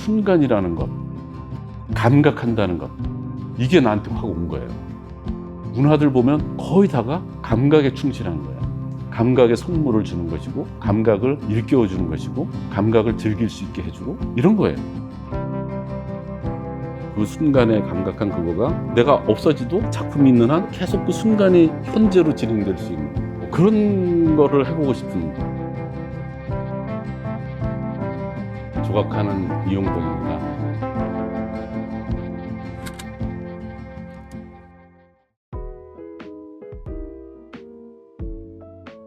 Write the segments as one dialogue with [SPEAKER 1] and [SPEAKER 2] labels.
[SPEAKER 1] 순간이라는 것, 감각한다는 것, 이게 나한테 확 온 거예요. 문화들 보면 거의 다가 감각에 충실한 거예요. 감각에 선물을 주는 것이고, 감각을 일깨워 주는 것이고, 감각을 즐길 수 있게 해주고, 이런 거예요. 그 순간에 감각한 그거가 내가 없어지도 작품이 있는 한 계속 그 순간이 현재로 진행될 수 있는 그런 거를 해보고 싶은 조각하는 이용덕입니다.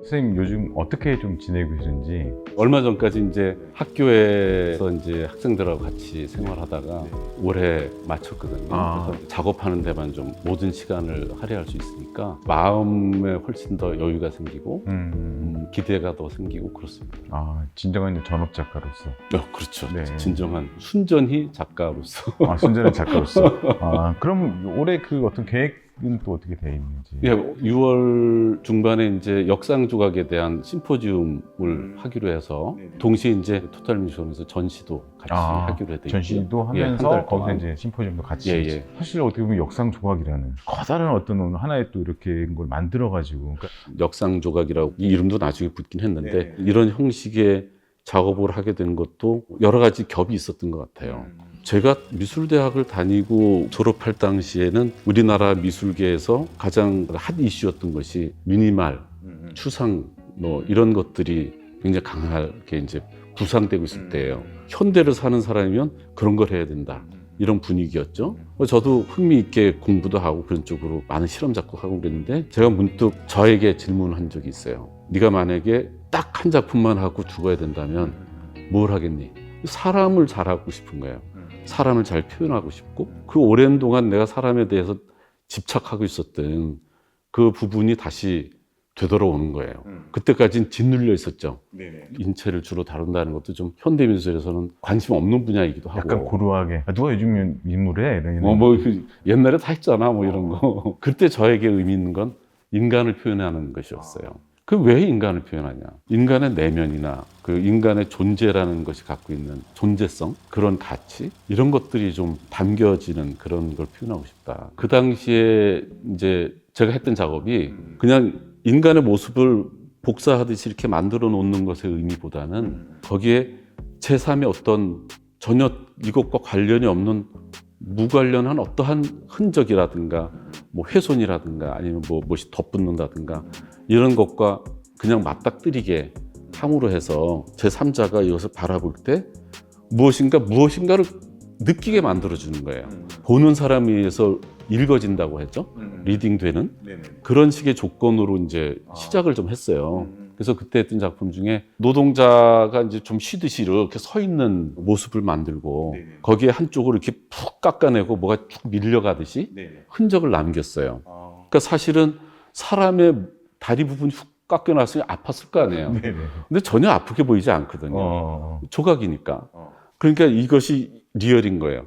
[SPEAKER 2] 선생님 요즘 어떻게 좀 지내고 계신지?
[SPEAKER 1] 얼마 전까지 이제 학교에서 이제 학생들하고 같이 생활하다가 올해 마쳤거든요. 그래서 작업하는 데만 좀 모든 시간을 할애할 수 있으니까 마음에 훨씬 더 여유가 생기고 기대가 더 생기고 그렇습니다.
[SPEAKER 2] 진정한 전업 작가로서.
[SPEAKER 1] 그렇죠.
[SPEAKER 2] 네.
[SPEAKER 1] 진정한 순전히 작가로서.
[SPEAKER 2] 순전한 작가로서. 그럼 올해 그 어떤 계획은 또 어떻게 돼 있는지?
[SPEAKER 1] 예, 6월 중반에 이제 역상 조각에 대한 심포지움을 하기로 해서 동시에 이제 토탈뮤지엄에서 전시도 같이 하기로 돼 있고요.
[SPEAKER 2] 전시도 하면서 거기서 이제 심포지움도 같이. 사실 어떻게 보면 역상 조각이라는 커다란 어떤 하나의 또 이렇게 걸 만들어 가지고
[SPEAKER 1] 역상 조각이라고 이 이름도 나중에 붙긴 했는데 이런 형식의 작업을 하게 된 것도 여러 가지 겹이 있었던 것 같아요. 제가 미술대학을 다니고 졸업할 당시에는 우리나라 미술계에서 가장 핫 이슈였던 것이 미니말, 추상 이런 것들이 굉장히 강하게 이제 부상되고 있을 때예요. 현대를 사는 사람이면 그런 걸 해야 된다. 이런 분위기였죠. 저도 흥미있게 공부도 하고 그런 쪽으로 많은 실험 작곡하고 그랬는데 제가 문득 저에게 질문을 한 적이 있어요. 네가 만약에 딱 한 작품만 하고 죽어야 된다면 뭘 하겠니? 사람을 잘하고 싶은 거예요. 사람을 잘 표현하고 싶고 그 오랜 동안 내가 사람에 대해서 집착하고 있었던 그 부분이 다시 되돌아오는 거예요. 그때까지는 짓눌려 있었죠. 인체를 주로 다룬다는 것도 좀 현대미술에서는 관심 없는 분야이기도 하고
[SPEAKER 2] 약간 고루하게 누가 요즘 인물해? 이런
[SPEAKER 1] 옛날에 다 했잖아 이런 거. 그때 저에게 의미 있는 건 인간을 표현하는 것이었어요. 그 왜 인간을 표현하냐? 인간의 내면이나 그 인간의 존재라는 것이 갖고 있는 존재성, 그런 가치 이런 것들이 좀 담겨지는 그런 걸 표현하고 싶다. 그 당시에 이제 제가 했던 작업이 그냥 인간의 모습을 복사하듯이 이렇게 만들어 놓는 것의 의미보다는 거기에 제3의 어떤 전혀 이것과 관련이 없는 무관련한 어떠한 흔적이라든가 훼손이라든가 아니면 무엇이 덧붙는다든가 이런 것과 그냥 맞닥뜨리게 함으로 해서 제3자가 이것을 바라볼 때 무엇인가를 느끼게 만들어주는 거예요. 보는 사람에 의해서 읽어진다고 했죠. 리딩되는 그런 식의 조건으로 이제 시작을 좀 했어요. 그래서 그때 했던 작품 중에 노동자가 이제 좀 쉬듯이 이렇게 서 있는 모습을 만들고 거기에 한쪽으로 이렇게 푹 깎아내고 뭐가 쭉 밀려가듯이 흔적을 남겼어요. 그러니까 사실은 사람의 다리 부분 훅 깎여놨으니 아팠을 거 아니에요. 근데 전혀 아프게 보이지 않거든요. 조각이니까. 그러니까 이것이 리얼인 거예요.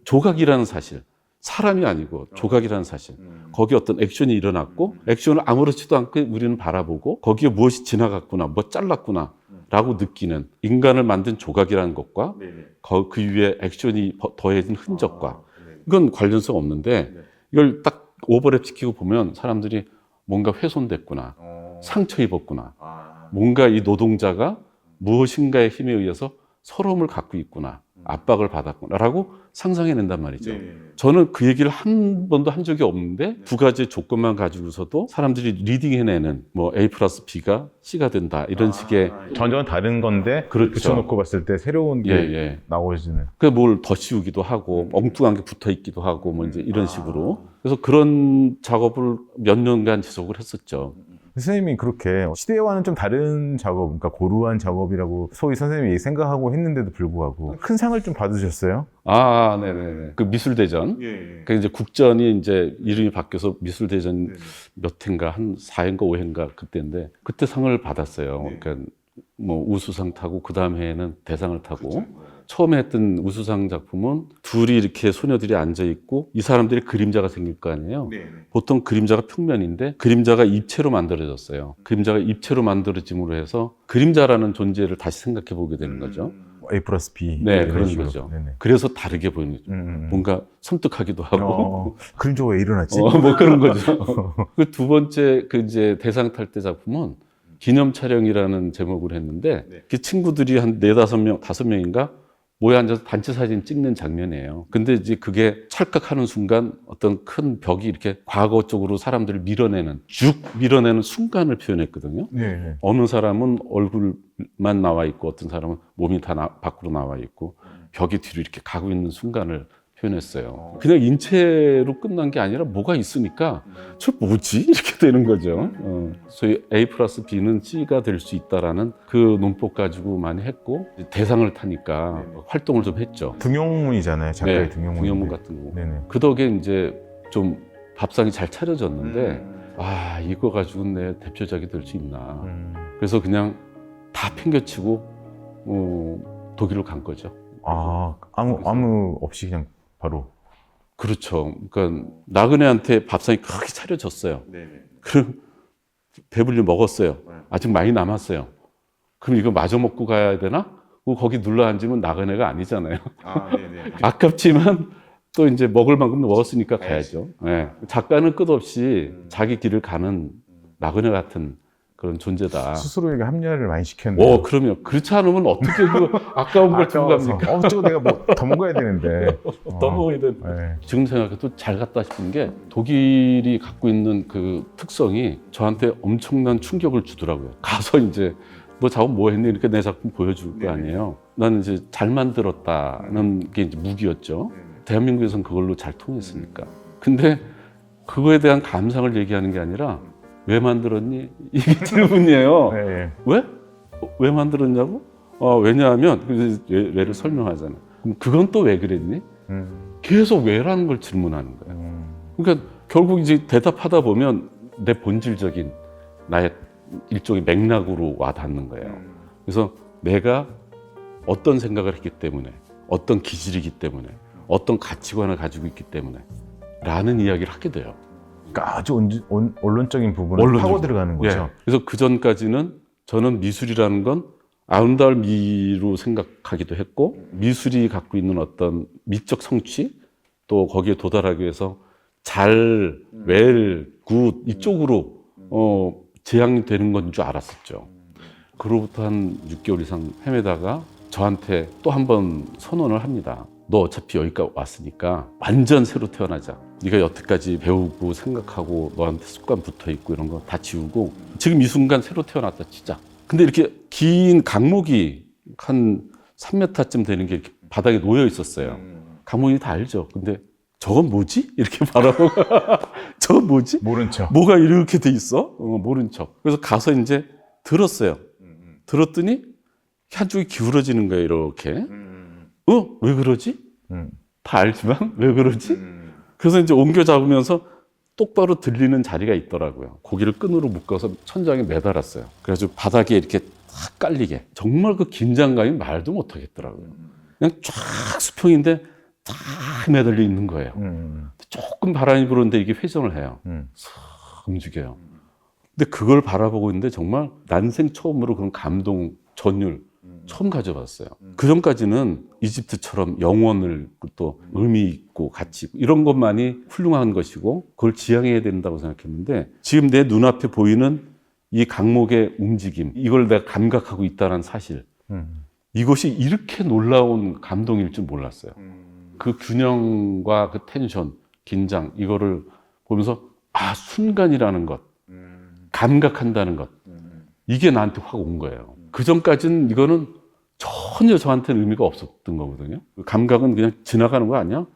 [SPEAKER 1] 조각이라는 사실. 사람이 아니고 조각이라는 사실. 거기에 어떤 액션이 일어났고 액션을 아무렇지도 않게 우리는 바라보고 거기에 무엇이 지나갔구나, 잘랐구나 라고 느끼는 인간을 만든 조각이라는 것과 그 위에 액션이 더해진 흔적과 이건 관련성 없는데 이걸 딱 오버랩 시키고 보면 사람들이 뭔가 훼손됐구나, 상처 입었구나, 뭔가 이 노동자가 무엇인가의 힘에 의해서 서러움을 갖고 있구나, 압박을 받았구나라고 상상해낸단 말이죠. 저는 그 얘기를 한 번도 한 적이 없는데 두 가지 조건만 가지고서도 사람들이 리딩해내는 A 플러스 B가 C가 된다 이런 식의
[SPEAKER 2] 전혀 다른 건데 붙여놓고 봤을 때 새로운 게 나오지는.
[SPEAKER 1] 그래서 뭘 더 씌우기도 하고 엉뚱한 게 붙어 있기도 하고 이제 이런 식으로. 그래서 그런 작업을 몇 년간 지속을 했었죠.
[SPEAKER 2] 선생님이 그렇게 시대와는 좀 다른 작업, 그러니까 고루한 작업이라고 소위 선생님이 생각하고 했는데도 불구하고 큰 상을 좀 받으셨어요?
[SPEAKER 1] 네네네. 그 미술대전. 그 이제 국전이 이제 이름이 바뀌어서 미술대전 몇 회인가, 한 4회인가 5회인가 그때인데, 그때 상을 받았어요. 그러니까 우수상 타고, 그 다음 해에는 대상을 타고. 처음에 했던 우수상 작품은 둘이 이렇게 소녀들이 앉아있고 이 사람들이 그림자가 생길 거 아니에요. 보통 그림자가 평면인데 그림자가 입체로 만들어졌어요. 그림자가 입체로 만들어짐으로 해서 그림자라는 존재를 다시 생각해 보게 되는 거죠.
[SPEAKER 2] A 플러스 B.
[SPEAKER 1] 네,
[SPEAKER 2] 이런
[SPEAKER 1] 그런
[SPEAKER 2] 식으로.
[SPEAKER 1] 거죠.
[SPEAKER 2] 네네.
[SPEAKER 1] 그래서 다르게 보이는 거죠. 뭔가 섬뜩하기도 하고.
[SPEAKER 2] 그림조가 왜 일어났지?
[SPEAKER 1] 뭐 그런 거죠. 그 두 번째 그 이제 대상 탈때 작품은 기념 촬영이라는 제목을 했는데 그 친구들이 한 4-5명, 5명인가 모여 앉아서 단체 사진 찍는 장면이에요. 근데 이제 그게 찰칵하는 순간 어떤 큰 벽이 이렇게 과거 쪽으로 사람들을 밀어내는, 쭉 밀어내는 순간을 표현했거든요.
[SPEAKER 2] 네.
[SPEAKER 1] 어느 사람은 얼굴만 나와 있고 어떤 사람은 몸이 다 밖으로 나와 있고 벽이 뒤로 이렇게 가고 있는 순간을 표현했어요. 그냥 인체로 끝난 게 아니라 뭐가 있으니까 저 뭐지? 이렇게 되는 거죠. 소위 A 플러스 B는 C가 될 수 있다라는 그 논법 가지고 많이 했고 대상을 타니까 활동을 좀 했죠.
[SPEAKER 2] 등용문이잖아요. 작가의
[SPEAKER 1] 네,
[SPEAKER 2] 등용문.
[SPEAKER 1] 등용문 같은 거.
[SPEAKER 2] 네네.
[SPEAKER 1] 그 덕에 이제 좀 밥상이 잘 차려졌는데 아 이거 가지고는 내 대표작이 될 수 있나. 그래서 그냥 다 팽개치고 독일로 간 거죠.
[SPEAKER 2] 아무 없이 그냥 바로.
[SPEAKER 1] 그렇죠. 그러니까 나그네한테 밥상이 크게 차려졌어요. 그럼 배불리 먹었어요. 아직 많이 남았어요. 그럼 이거 마저 먹고 가야 되나? 거기 눌러 앉으면 나그네가 아니잖아요. 아깝지만 또 이제 먹을 만큼 먹었으니까 가야죠. 네. 작가는 끝없이 자기 길을 가는 나그네 같은 그런 존재다.
[SPEAKER 2] 스스로에게 합리화를 많이 시켰는데.
[SPEAKER 1] 그럼요. 그렇지 않으면 어떻게 그 아까운 걸 두고 갑니까?
[SPEAKER 2] 저거 내가 뭐 더 먹어야 되는데.
[SPEAKER 1] 더 먹어야 되는데.
[SPEAKER 2] 네.
[SPEAKER 1] 지금 생각해도 잘 갔다 싶은 게 독일이 갖고 있는 그 특성이 저한테 엄청난 충격을 주더라고요. 가서 이제 너 작업 뭐 했니? 이렇게 내 작품 보여줄 거 아니에요. 나는 이제 잘 만들었다는 게 이제 무기였죠. 대한민국에서는 그걸로 잘 통했으니까. 근데 그거에 대한 감상을 얘기하는 게 아니라 왜 만들었니? 이게 질문이에요.
[SPEAKER 2] 네.
[SPEAKER 1] 왜? 왜 만들었냐고? 왜냐하면 왜를 설명하잖아. 그럼 그건 또 왜 그랬니? 계속 왜라는 걸 질문하는 거예요. 그러니까 결국 이제 대답하다 보면 내 본질적인 나의 일종의 맥락으로 와 닿는 거예요. 그래서 내가 어떤 생각을 했기 때문에, 어떤 기질이기 때문에, 어떤 가치관을 가지고 있기 때문에 라는 이야기를 하게 돼요.
[SPEAKER 2] 그러니까 아주 원론적인 부분을 파고 들어가는 거죠.
[SPEAKER 1] 예. 그래서 그 전까지는 저는 미술이라는 건 아름다울 미로 생각하기도 했고 미술이 갖고 있는 어떤 미적 성취 또 거기에 도달하기 위해서 잘, 웰, 굿 이쪽으로 지향이 되는 건 줄 알았었죠. 그로부터 한 6개월 이상 헤매다가 저한테 또 한 번 선언을 합니다. 너 어차피 여기까지 왔으니까 완전 새로 태어나자. 네가 여태까지 배우고 생각하고 너한테 습관 붙어있고 이런 거 다 지우고 지금 이 순간 새로 태어났다 치자. 근데 이렇게 긴 강목이 한 3m쯤 되는 게 이렇게 바닥에 놓여 있었어요. 강목이 다 알죠. 근데 저건 뭐지? 이렇게 바라보고 저건 뭐지?
[SPEAKER 2] 모른 척.
[SPEAKER 1] 뭐가 이렇게 돼 있어? 모른 척. 그래서 가서 이제 들었어요. 들었더니 한쪽이 기울어지는 거예요. 이렇게. 왜 그러지? 다 알지만 왜 그러지? 그래서 이제 옮겨 잡으면서 똑바로 들리는 자리가 있더라고요. 고기를 끈으로 묶어서 천장에 매달았어요. 그래가지고 바닥에 이렇게 탁 깔리게. 정말 그 긴장감이 말도 못 하겠더라고요. 그냥 쫙 수평인데 탁 매달려 있는 거예요. 조금 바람이 불었는데 이게 회전을 해요. 싹 움직여요. 근데 그걸 바라보고 있는데 정말 난생 처음으로 그런 감동, 전율 처음 가져봤어요. 그 전까지는 이집트처럼 영혼을 또 의미 있고 가치 있고 이런 것만이 훌륭한 것이고 그걸 지향해야 된다고 생각했는데 지금 내 눈앞에 보이는 이 강목의 움직임 이걸 내가 감각하고 있다는 사실 이것이 이렇게 놀라운 감동일 줄 몰랐어요. 그 균형과 그 텐션, 긴장 이거를 보면서 순간이라는 것, 감각한다는 것 이게 나한테 확 온 거예요. 그 전까지는 이거는 전혀 저한테는 의미가 없었던 거거든요. 감각은 그냥 지나가는 거 아니야?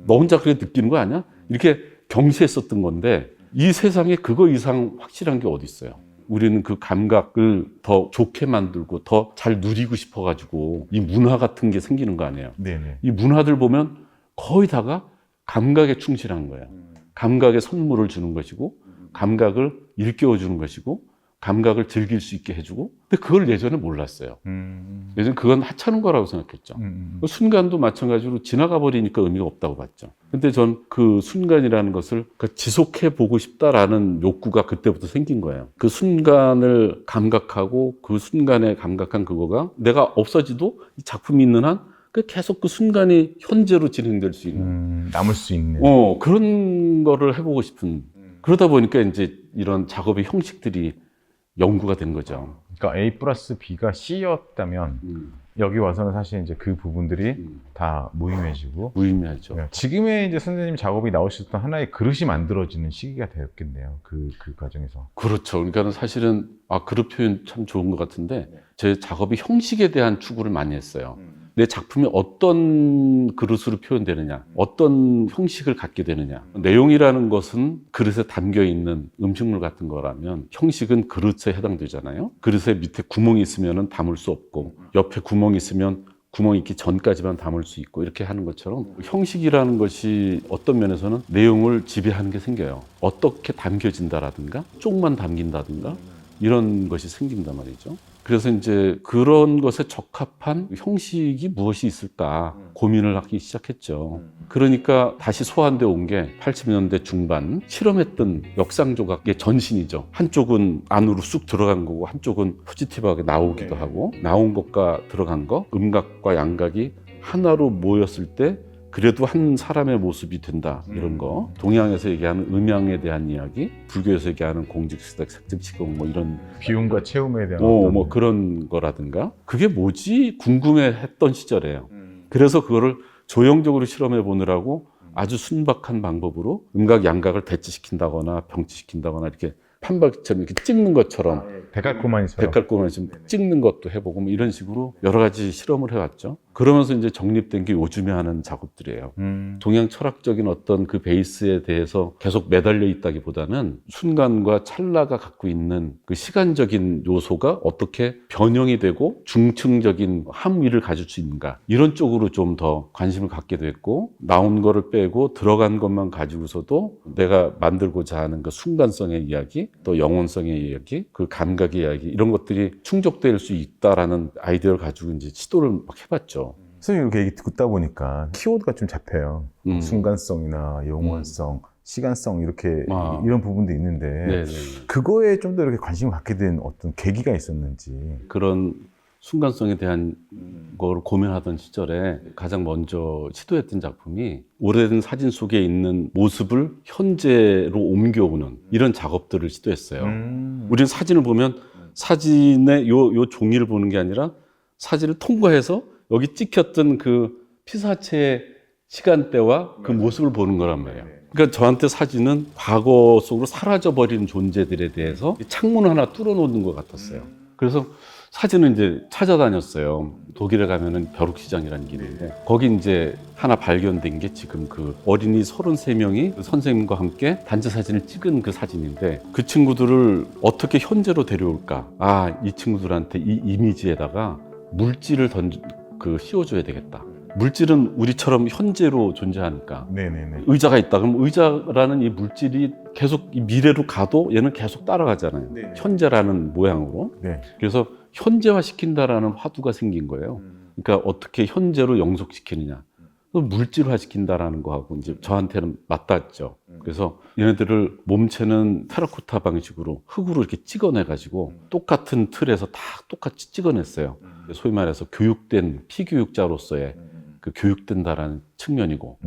[SPEAKER 1] 너 혼자 그렇게 느끼는 거 아니야? 이렇게 경시했었던 건데 이 세상에 그거 이상 확실한 게 어디 있어요? 우리는 그 감각을 더 좋게 만들고 더 잘 누리고 싶어가지고 이 문화 같은 게 생기는 거 아니에요?
[SPEAKER 2] 네네.
[SPEAKER 1] 이 문화들 보면 거의 다가 감각에 충실한 거예요. 감각에 선물을 주는 것이고 감각을 일깨워주는 것이고 감각을 즐길 수 있게 해주고, 근데 그걸 예전에 몰랐어요. 예전에 그건 하찮은 거라고 생각했죠. 그 순간도 마찬가지로 지나가 버리니까 의미가 없다고 봤죠. 근데 전 그 순간이라는 것을 지속해 보고 싶다라는 욕구가 그때부터 생긴 거예요. 그 순간을 감각하고 그 순간에 감각한 그거가 내가 없어지도 이 작품이 있는 한 계속 그 순간이 현재로 진행될 수 있는
[SPEAKER 2] 남을 수 있는
[SPEAKER 1] 그런 거를 해보고 싶은, 그러다 보니까 이제 이런 작업의 형식들이 연구가 된 거죠.
[SPEAKER 2] 그러니까 A 플러스 B가 C였다면 여기 와서는 사실 이제 그 부분들이 다 무의미해지고
[SPEAKER 1] 무의미하죠.
[SPEAKER 2] 지금의 이제 선생님 작업이 나오셨던 하나의 그릇이 만들어지는 시기가 되었겠네요. 그 과정에서.
[SPEAKER 1] 그렇죠. 그러니까 사실은 그룹 표현 참 좋은 것 같은데 제 작업이 형식에 대한 추구를 많이 했어요. 내 작품이 어떤 그릇으로 표현되느냐, 어떤 형식을 갖게 되느냐. 내용이라는 것은 그릇에 담겨있는 음식물 같은 거라면 형식은 그릇에 해당되잖아요. 그릇에 밑에 구멍이 있으면 담을 수 없고 옆에 구멍이 있으면 구멍이 있기 전까지만 담을 수 있고 이렇게 하는 것처럼 형식이라는 것이 어떤 면에서는 내용을 지배하는 게 생겨요. 어떻게 담겨진다라든가 쪽만 담긴다든가 이런 것이 생긴단 말이죠. 그래서 이제 그런 것에 적합한 형식이 무엇이 있을까 고민을 하기 시작했죠. 그러니까 다시 소환돼 온 게 80년대 중반 실험했던 역상조각의 전신이죠. 한쪽은 안으로 쑥 들어간 거고 한쪽은 포지티브하게 나오기도 하고, 나온 것과 들어간 거, 음각과 양각이 하나로 모였을 때 그래도 한 사람의 모습이 된다, 이런 거. 동양에서 얘기하는 음양에 대한 이야기, 불교에서 얘기하는 공직시각, 색즉시공 뭐 이런
[SPEAKER 2] 비움과 체험에 대한
[SPEAKER 1] 뭐 그런 거라든가, 그게 뭐지 궁금해했던 시절이에요. 그래서 그거를 조형적으로 실험해 보느라고 아주 순박한 방법으로 음각 양각을 대치시킨다거나 병치시킨다거나 이렇게 판박처럼 이렇게 찍는 것처럼 백갈고만이처럼 좀 찍는 것도 해보고 뭐 이런 식으로 여러 가지 실험을 해왔죠. 그러면서 이제 정립된 게 요즘에 하는 작업들이에요. 동양 철학적인 어떤 그 베이스에 대해서 계속 매달려 있다기보다는 순간과 찰나가 갖고 있는 그 시간적인 요소가 어떻게 변형이 되고 중층적인 함의를 가질 수 있는가, 이런 쪽으로 좀 더 관심을 갖게 됐고, 나온 거를 빼고 들어간 것만 가지고서도 내가 만들고자 하는 그 순간성의 이야기, 또 영혼성의 이야기, 그 감각의 이야기, 이런 것들이 충족될 수 있다라는 아이디어를 가지고 이제 시도를 막 해봤죠.
[SPEAKER 2] 선생님 이렇게 얘기 듣다 보니까 키워드가 좀 잡혀요. 순간성이나 영혼성, 시간성 이렇게 이런 부분도 있는데
[SPEAKER 1] 네네.
[SPEAKER 2] 그거에 좀 더 이렇게 관심을 갖게 된 어떤 계기가 있었는지.
[SPEAKER 1] 그런 순간성에 대한 걸 고민하던 시절에 가장 먼저 시도했던 작품이 오래된 사진 속에 있는 모습을 현재로 옮겨오는 이런 작업들을 시도했어요. 우리는 사진을 보면 사진의 요 종이를 보는 게 아니라 사진을 통과해서 여기 찍혔던 그 피사체의 시간대와 그 모습을 보는 거란 말이에요. 그러니까 저한테 사진은 과거 속으로 사라져버린 존재들에 대해서 창문 하나 뚫어놓는 것 같았어요. 그래서 사진을 이제 찾아다녔어요. 독일에 가면은 벼룩시장이라는 게 있는데 거기 이제 하나 발견된 게 지금 그 어린이 33명이 선생님과 함께 단체 사진을 찍은 그 사진인데, 그 친구들을 어떻게 현재로 데려올까? 이 친구들한테 이 이미지에다가 물질을 씌워줘야 되겠다. 물질은 우리처럼 현재로 존재하니까.
[SPEAKER 2] 네네네.
[SPEAKER 1] 의자가 있다. 그럼 의자라는 이 물질이 계속 이 미래로 가도 얘는 계속 따라가잖아요. 네네. 현재라는 모양으로. 네. 그래서 현재화 시킨다라는 화두가 생긴 거예요. 그러니까 어떻게 현재로 영속시키느냐. 물질화 시킨다라는 거하고 이제 저한테는 맞닿았죠. 그래서 얘네들을 몸체는 테라코타 방식으로 흙으로 이렇게 찍어내가지고 똑같은 틀에서 다 똑같이 찍어냈어요. 소위 말해서 교육된 피교육자로서의 그 교육된다라는 측면이고,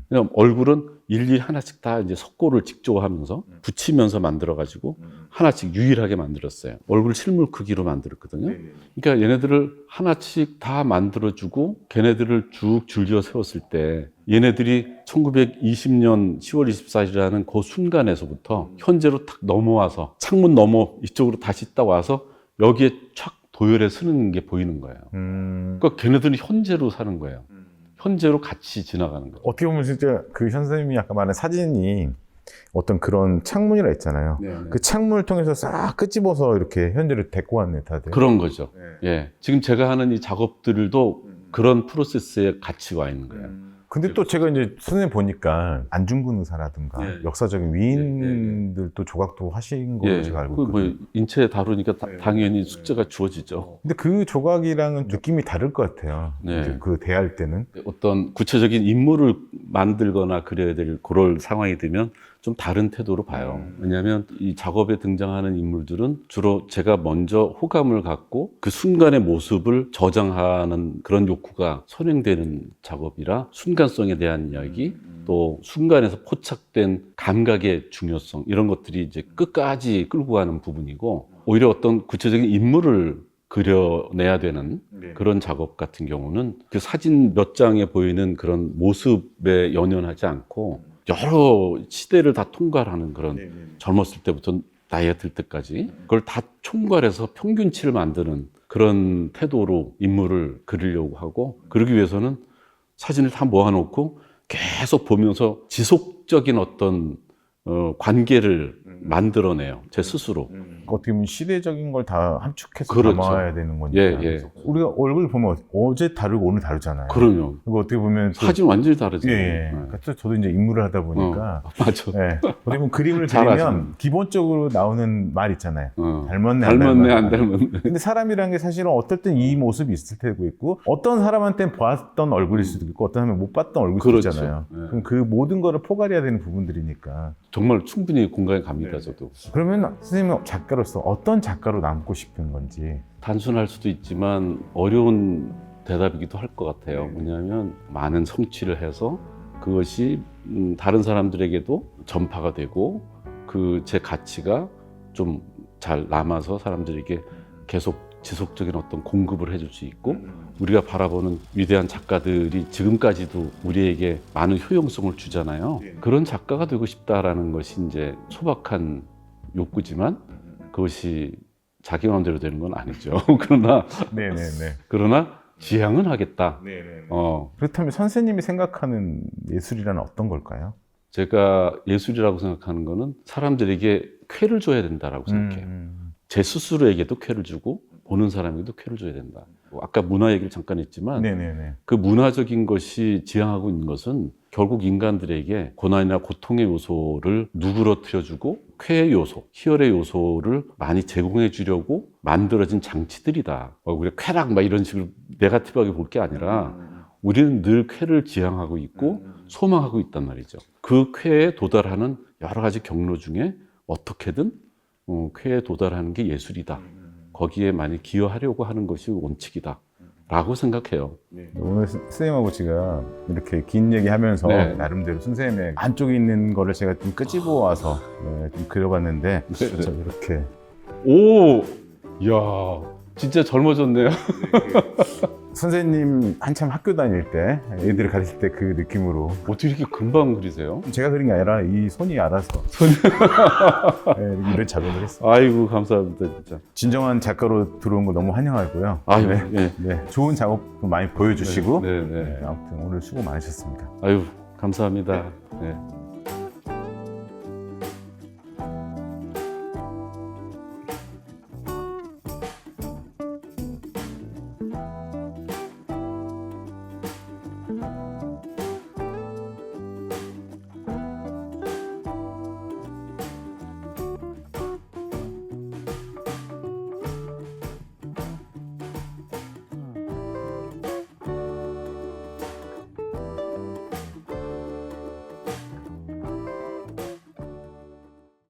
[SPEAKER 1] 그냥 얼굴은 일일이 하나씩 다 이제 석고를 직조하면서 붙이면서 만들어가지고 하나씩 유일하게 만들었어요. 얼굴 실물 크기로 만들었거든요. 그러니까 얘네들을 하나씩 다 만들어주고 걔네들을 쭉 줄지어 세웠을 때 얘네들이 1920년 10월 24일이라는 그 순간에서부터 현재로 탁 넘어와서 창문 넘어 이쪽으로 다시 딱 와서 여기에 촥 도열에 서는 게 보이는 거예요. 그러니까 걔네들은 현재로 사는 거예요. 현재로 같이 지나가는 거예요.
[SPEAKER 2] 어떻게 보면 진짜 그 선생님이 아까 말한 사진이 어떤 그런 창문이라 했잖아요. 네네. 그 창문을 통해서 싹 끄집어서 이렇게 현재를 데리고 왔네, 다들.
[SPEAKER 1] 그런 거죠. 네. 예. 지금 제가 하는 이 작업들도 그런 프로세스에 같이 와 있는 거예요.
[SPEAKER 2] 근데 또 제가 이제 선생님 보니까 안중근 의사라든가
[SPEAKER 1] 예.
[SPEAKER 2] 역사적인 위인들도 조각도 하신 걸로 제가 알고 있거든요.
[SPEAKER 1] 뭐 인체 다루니까 당연히 숙제가 주어지죠.
[SPEAKER 2] 근데 그 조각이랑은 느낌이 다를 것 같아요.
[SPEAKER 1] 네.
[SPEAKER 2] 이제 그 대할 때는.
[SPEAKER 1] 어떤 구체적인 인물을 만들거나 그려야 될 그럴 상황이 되면 좀 다른 태도로 봐요. 왜냐하면 이 작업에 등장하는 인물들은 주로 제가 먼저 호감을 갖고 그 순간의 모습을 저장하는 그런 욕구가 선행되는 작업이라 순간성에 대한 이야기, 또 순간에서 포착된 감각의 중요성, 이런 것들이 이제 끝까지 끌고 가는 부분이고, 오히려 어떤 구체적인 인물을 그려내야 되는 그런 작업 같은 경우는 그 사진 몇 장에 보이는 그런 모습에 연연하지 않고 여러 시대를 다 통괄하는 그런, 젊었을 때부터 나이가 들 때까지 그걸 다 총괄해서 평균치를 만드는 그런 태도로 인물을 그리려고 하고, 그러기 위해서는 사진을 다 모아놓고 계속 보면서 지속적인 어떤 관계를 만들어내요, 제 스스로.
[SPEAKER 2] 어떻게 보면 시대적인 걸 다 함축해서
[SPEAKER 1] 그렇죠.
[SPEAKER 2] 담아야 되는 거니까.
[SPEAKER 1] 예.
[SPEAKER 2] 우리가 얼굴 보면 어제 다르고 오늘 다르잖아요.
[SPEAKER 1] 그럼요.
[SPEAKER 2] 그리고 어떻게 보면 또-
[SPEAKER 1] 사진 완전히 다르죠.
[SPEAKER 2] 예. 그러니까 또 저도 이제 인물을 하다 보니까
[SPEAKER 1] 맞아.
[SPEAKER 2] 예. 어떻게 보면 그림을
[SPEAKER 1] 잘
[SPEAKER 2] 그리면 기본적으로 나오는 말 있잖아요. 닮았네,
[SPEAKER 1] 닮았네, 안
[SPEAKER 2] 닮았네.
[SPEAKER 1] 닮았네.
[SPEAKER 2] 근데 사람이란 게 사실은 어떨 땐 이 모습이 있을 때도 있고, 어떤 사람한테는 봤던 얼굴일 수도 있고, 어떤 사람은 못 봤던 얼굴일
[SPEAKER 1] 그렇죠.
[SPEAKER 2] 수도 있잖아요.
[SPEAKER 1] 네.
[SPEAKER 2] 그럼 그 모든 거를 포괄해야 되는 부분들이니까.
[SPEAKER 1] 정말 충분히 공감이 갑니다, 저도.
[SPEAKER 2] 그러면 선생님은 작가로서 어떤 작가로 남고 싶은 건지.
[SPEAKER 1] 단순할 수도 있지만 어려운 대답이기도 할 것 같아요. 뭐냐면 많은 성취를 해서 그것이 다른 사람들에게도 전파가 되고 그 제 가치가 좀 잘 남아서 사람들에게 계속 지속적인 어떤 공급을 해줄 수 있고, 우리가 바라보는 위대한 작가들이 지금까지도 우리에게 많은 효용성을 주잖아요. 그런 작가가 되고 싶다라는 것이 이제 소박한 욕구지만 그것이 자기 마음대로 되는 건 아니죠. 그러나 지향은 하겠다.
[SPEAKER 2] 그렇다면 선생님이 생각하는 예술이란 어떤 걸까요?
[SPEAKER 1] 제가 예술이라고 생각하는 거는 사람들에게 쾌를 줘야 된다라고 생각해요. 제 스스로에게도 쾌를 주고 보는 사람에게도 쾌를 줘야 된다. 아까 문화 얘기를 잠깐 했지만 그 문화적인 것이 지향하고 있는 것은 결국 인간들에게 고난이나 고통의 요소를 누그러뜨려주고 쾌의 요소, 희열의 요소를 많이 제공해 주려고 만들어진 장치들이다. 우리가 쾌락 막 이런 식으로 네거티브하게 볼 게 아니라 우리는 늘 쾌를 지향하고 있고 소망하고 있단 말이죠. 그 쾌에 도달하는 여러 가지 경로 중에 어떻게든 쾌에 도달하는 게 예술이다. 거기에 많이 기여하려고 하는 것이 원칙이다 라고 생각해요.
[SPEAKER 2] 오늘 선생님하고 제가 이렇게 긴 얘기하면서 나름대로 선생님의 안쪽에 있는 거를 제가 좀 끄집어 와서 좀 그려봤는데 진짜 이렇게
[SPEAKER 1] 이야, 진짜 젊어졌네요.
[SPEAKER 2] 선생님 한참 학교 다닐 때 애들 가르칠 때 그 느낌으로.
[SPEAKER 1] 어떻게 이렇게 금방 그리세요?
[SPEAKER 2] 제가 그린 게 아니라 이 손이 알아서 이런 작업을 했어요.
[SPEAKER 1] 아이고, 감사합니다, 진짜.
[SPEAKER 2] 진정한 작가로 들어온 거 너무 환영하고요.
[SPEAKER 1] 아유,
[SPEAKER 2] 좋은 작업도 많이 보여주시고
[SPEAKER 1] 네.
[SPEAKER 2] 아무튼 오늘 수고 많으셨습니다.
[SPEAKER 1] 아유, 감사합니다. 네.